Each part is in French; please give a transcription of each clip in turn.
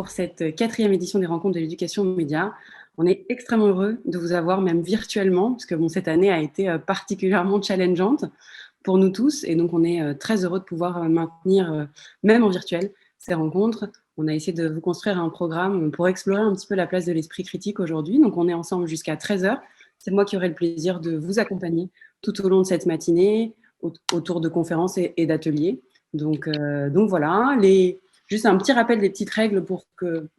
pour cette quatrième édition des rencontres de l'éducation aux médias. On est extrêmement heureux de vous avoir, même virtuellement, parce que cette année a été particulièrement challengeante pour nous tous. Et donc, on est très heureux de pouvoir maintenir, même en virtuel, ces rencontres. On a essayé de vous construire un programme pour explorer un petit peu la place de l'esprit critique aujourd'hui. Donc, on est ensemble jusqu'à 13h. C'est moi qui aurai le plaisir de vous accompagner tout au long de cette matinée, autour de conférences et d'ateliers. Donc voilà, juste un petit rappel des petites règles pour que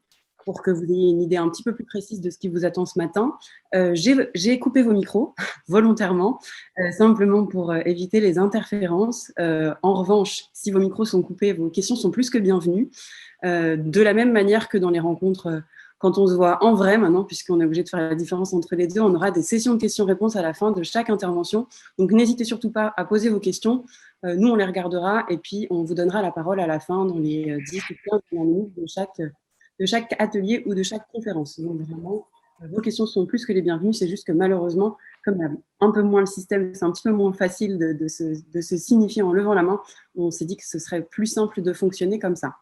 vous ayez une idée un petit peu plus précise de ce qui vous attend ce matin. J'ai coupé vos micros volontairement, simplement pour éviter les interférences. En revanche, si vos micros sont coupés, vos questions sont plus que bienvenues. De la même manière que dans les rencontres, quand on se voit en vrai maintenant, puisqu'on est obligé de faire la différence entre les deux, on aura des sessions de questions-réponses à la fin de chaque intervention. Donc, n'hésitez surtout pas à poser vos questions. Nous, on les regardera et puis on vous donnera la parole à la fin dans les 10 ou 15 minutes de chaque atelier ou de chaque conférence. Donc, vraiment, vos questions sont plus que les bienvenues. C'est juste que malheureusement, comme il y a un peu moins le système, c'est un petit peu moins facile de se signifier en levant la main, on s'est dit que ce serait plus simple de fonctionner comme ça.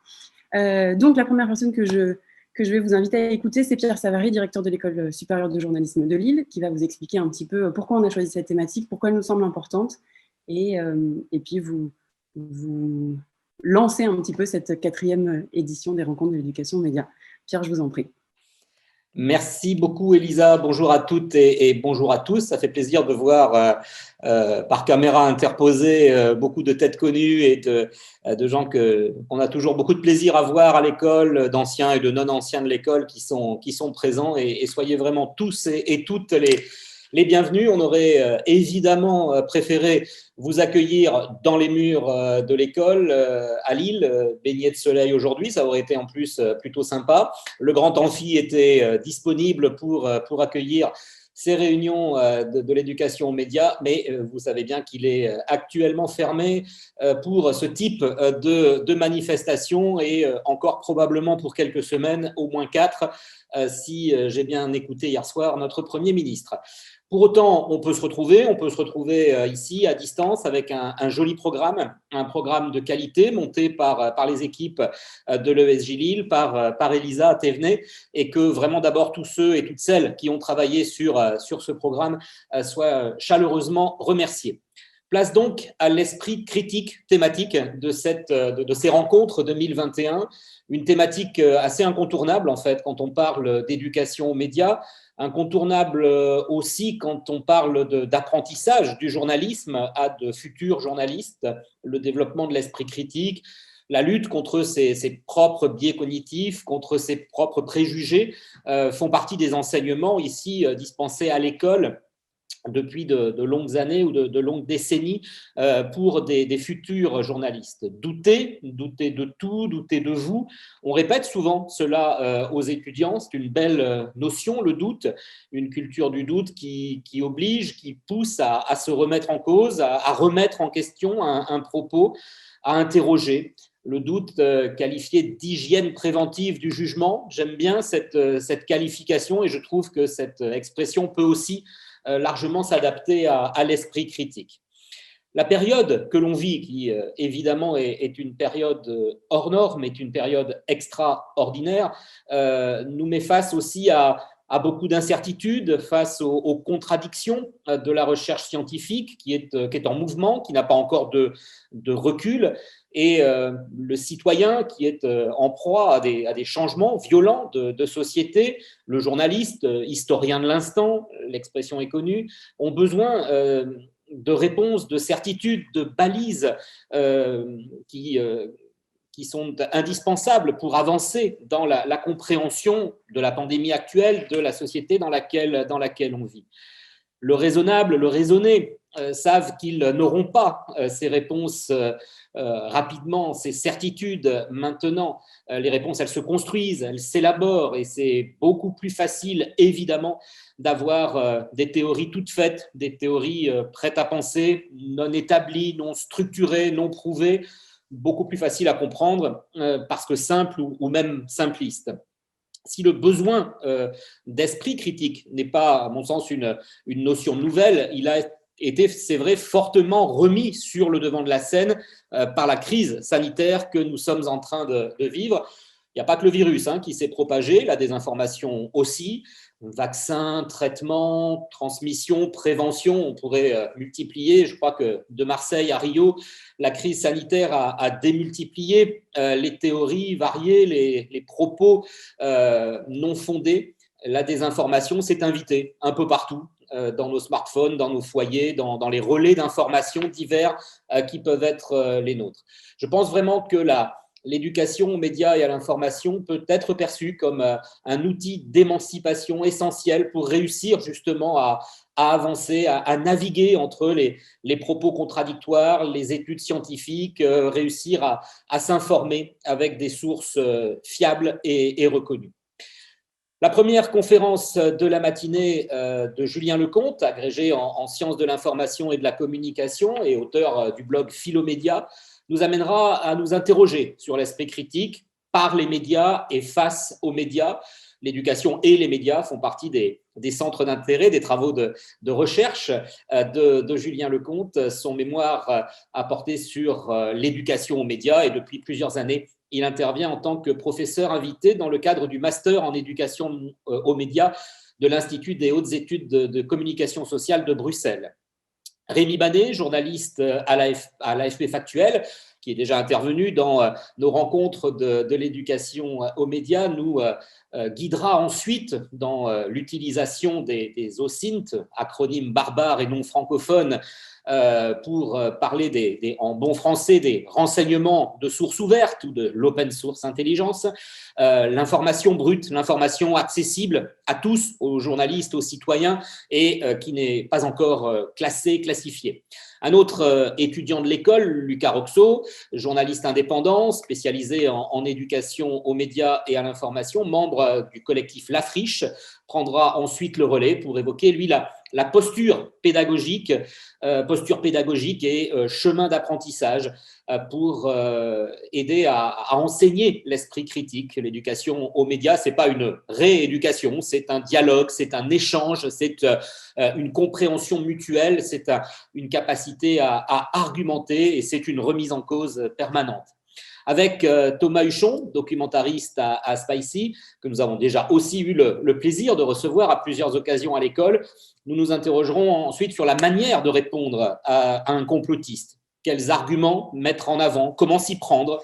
Donc, la première personne que je vais vous inviter à écouter, c'est Pierre Savary, directeur de l'École supérieure de journalisme de Lille, qui va vous expliquer un petit peu pourquoi on a choisi cette thématique, pourquoi elle nous semble importante, et puis vous lancer un petit peu cette quatrième édition des rencontres de l'éducation aux médias. Pierre, je vous en prie. Merci beaucoup, Elisa. Bonjour à toutes et bonjour à tous. Ça fait plaisir de voir par caméra interposée beaucoup de têtes connues et de gens qu'on a toujours beaucoup de plaisir à voir à l'école, d'anciens et de non-anciens de l'école qui sont présents. Et soyez vraiment tous et toutes les bienvenus. On aurait évidemment préféré vous accueillir dans les murs de l'école à Lille, baigné de soleil aujourd'hui. Ça aurait été en plus plutôt sympa. Le grand amphi était disponible pour accueillir ces réunions de l'éducation aux médias, mais vous savez bien qu'il est actuellement fermé pour ce type de manifestation et encore probablement pour quelques semaines, au moins 4, si j'ai bien écouté hier soir notre Premier ministre. Pour autant, on peut se retrouver ici à distance avec un joli programme, un programme de qualité monté par les équipes de l'ESJ Lille, par Elisa Thévenet, et que vraiment d'abord tous ceux et toutes celles qui ont travaillé sur ce programme soient chaleureusement remerciés. Place donc à l'esprit critique thématique de ces rencontres 2021, une thématique assez incontournable en fait quand on parle d'éducation aux médias, incontournable aussi quand on parle d'apprentissage du journalisme à de futurs journalistes, le développement de l'esprit critique, la lutte contre ses propres biais cognitifs, contre ses propres préjugés, font partie des enseignements ici dispensés à l'école depuis de longues années ou de longues décennies pour des futurs journalistes. Douter de tout, douter de vous. On répète souvent cela aux étudiants, c'est une belle notion, le doute, une culture du doute qui oblige, qui pousse à se remettre en cause, à remettre en question un propos, à interroger. Le doute qualifié d'hygiène préventive du jugement. J'aime bien cette qualification et je trouve que cette expression peut aussi largement s'adapter à l'esprit critique. La période que l'on vit, qui évidemment est une période hors norme, est une période extraordinaire, nous met face aussi à beaucoup d'incertitudes, face aux contradictions de la recherche scientifique qui est en mouvement, qui n'a pas encore de recul, et le citoyen qui est en proie à des changements violents de société, le journaliste, historien de l'instant, l'expression est connue, ont besoin de réponses, de certitudes, de balises qui sont indispensables pour avancer dans la compréhension de la pandémie actuelle, de la société dans laquelle on vit. Le raisonnable, le raisonné savent qu'ils n'auront pas ces réponses rapidement, ces certitudes maintenant. Les réponses, elles se construisent, elles s'élaborent et c'est beaucoup plus facile, évidemment, d'avoir des théories toutes faites, des théories prêtes à penser, non établies, non structurées, non prouvées, beaucoup plus facile à comprendre parce que simple ou même simpliste. Si le besoin d'esprit critique n'est pas, à mon sens, une notion nouvelle, il a été, c'est vrai, fortement remis sur le devant de la scène par la crise sanitaire que nous sommes en train de vivre. Il n'y a pas que le virus qui s'est propagé, la désinformation aussi. Vaccins, traitements, transmission, prévention, on pourrait multiplier. Je crois que de Marseille à Rio, la crise sanitaire a démultiplié les théories variées, les propos non fondés. La désinformation s'est invitée un peu partout, dans nos smartphones, dans nos foyers, dans les relais d'information divers qui peuvent être les nôtres. Je pense vraiment que l'éducation aux médias et à l'information peut être perçue comme un outil d'émancipation essentiel pour réussir justement à avancer, à naviguer entre les propos contradictoires, les études scientifiques, réussir à s'informer avec des sources fiables et reconnues. La première conférence de la matinée de Julien Lecomte, agrégé en sciences de l'information et de la communication et auteur du blog Philomédia, nous amènera à nous interroger sur l'esprit critique par les médias et face aux médias. L'éducation et les médias font partie des centres d'intérêt, des travaux de recherche de Julien Lecomte. Son mémoire a porté sur l'éducation aux médias et depuis plusieurs années, il intervient en tant que professeur invité dans le cadre du master en éducation aux médias de l'Institut des hautes études de communication sociale de Bruxelles. Rémi Banet, journaliste à l'AFP Factuel, qui est déjà intervenu dans nos rencontres de l'éducation aux médias, nous guidera ensuite dans l'utilisation des OSINT, acronymes barbares et non francophones, pour parler en bon français des renseignements de sources ouvertes ou de l'open source intelligence, l'information brute, l'information accessible à tous, aux journalistes, aux citoyens et qui n'est pas encore classée, classifiée. Un autre étudiant de l'école, Lucas Roxo, journaliste indépendant, spécialisé en éducation aux médias et à l'information, membre du collectif La Friche, prendra ensuite le relais pour évoquer, lui, la posture pédagogique et chemin d'apprentissage pour aider à enseigner l'esprit critique. L'éducation aux médias, ce n'est pas une rééducation, c'est un dialogue, c'est un échange, c'est une compréhension mutuelle, c'est une capacité à argumenter et c'est une remise en cause permanente. Avec Thomas Huchon, documentariste à Spicy, que nous avons déjà aussi eu le plaisir de recevoir à plusieurs occasions à l'école, nous nous interrogerons ensuite sur la manière de répondre à un complotiste. Quels arguments mettre en avant, comment s'y prendre,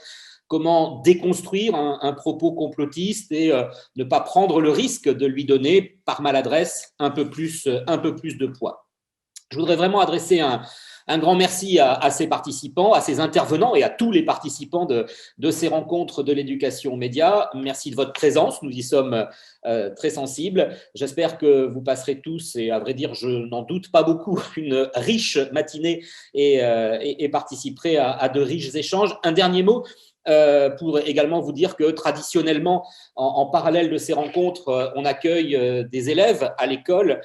comment déconstruire un propos complotiste et ne pas prendre le risque de lui donner, par maladresse, un peu plus de poids. Je voudrais vraiment adresser un grand merci à ces participants, à ces intervenants et à tous les participants de ces rencontres de l'éducation aux médias. Merci de votre présence, nous y sommes très sensibles. J'espère que vous passerez tous, et à vrai dire, je n'en doute pas beaucoup, une riche matinée et participerez à de riches échanges. Un dernier mot pour également vous dire que traditionnellement, en parallèle de ces rencontres, on accueille des élèves à l'école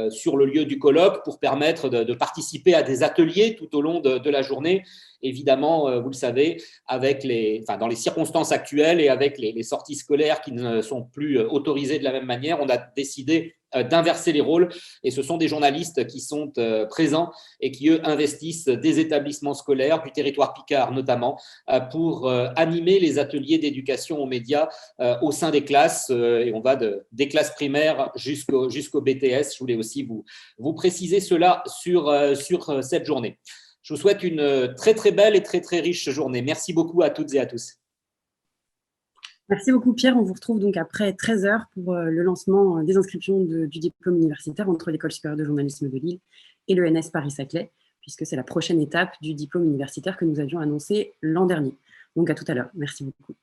sur le lieu du colloque pour permettre de participer à des ateliers tout au long de la journée. Évidemment, vous le savez, dans les circonstances actuelles et avec les sorties scolaires qui ne sont plus autorisées de la même manière, on a décidé d'inverser les rôles et ce sont des journalistes qui sont présents et qui, eux, investissent des établissements scolaires, du territoire picard notamment, pour animer les ateliers d'éducation aux médias au sein des classes et on va des classes primaires jusqu'au BTS. Je voulais aussi vous préciser cela sur cette journée. Je vous souhaite une très très belle et très très riche journée. Merci beaucoup à toutes et à tous. Merci beaucoup Pierre, on vous retrouve donc après 13 h pour le lancement des inscriptions du diplôme universitaire entre l'École supérieure de journalisme de Lille et l'ENS Paris-Saclay, puisque c'est la prochaine étape du diplôme universitaire que nous avions annoncé l'an dernier. Donc à tout à l'heure, merci beaucoup.